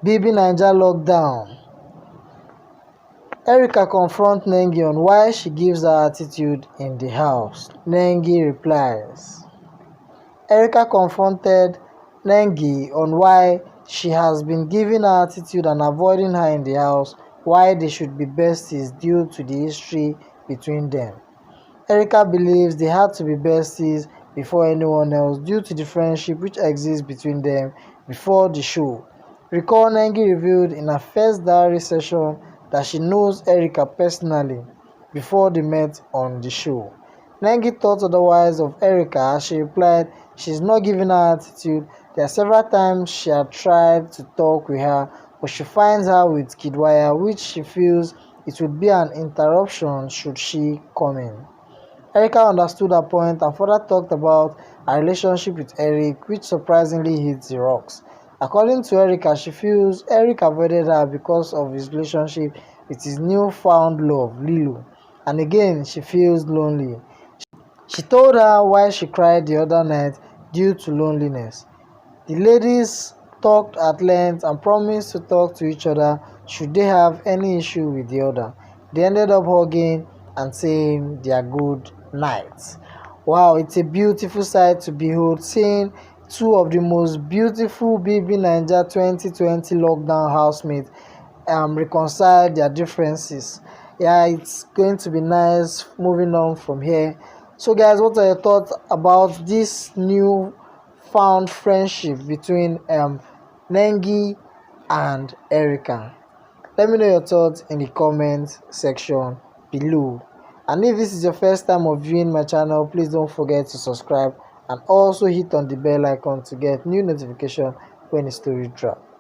BB Naija lockdown. Erica confronts Nengi on why she gives her attitude in the house. Nengi replies. Erica confronted Nengi on why she has been giving her attitude and avoiding her in the house, why they should be besties due to the history between them. Erica believes they had to be besties before anyone else due to the friendship which exists between them before the show. Recall Nengi revealed in her first diary session that she knows Erica personally before they met on the show. Nengi thought otherwise of Erica as she replied she's not giving her attitude. There are several times she had tried to talk with her, but she finds her with Kidwaya, which she feels it would be an interruption should she come in. Erica understood her point and further talked about her relationship with Eric, which surprisingly hit the rocks. According to Erica, she feels Eric avoided her because of his relationship with his newfound love, Lilu, and again she feels lonely. She told her why she cried the other night due to loneliness. The ladies talked at length and promised to talk to each other should they have any issue with the other. They ended up hugging and saying their good nights. Wow, it's a beautiful sight to behold, seeing two of the most beautiful BB Naija 2020 lockdown housemates reconcile their differences. Yeah, it's going to be nice moving on from here. So guys, what are your thoughts about this new found friendship between Nengi and Erica? Let me know your thoughts in the comment section below. And if this is your first time of viewing my channel, please don't forget to subscribe and also hit on the bell icon to get new notification when a story drops.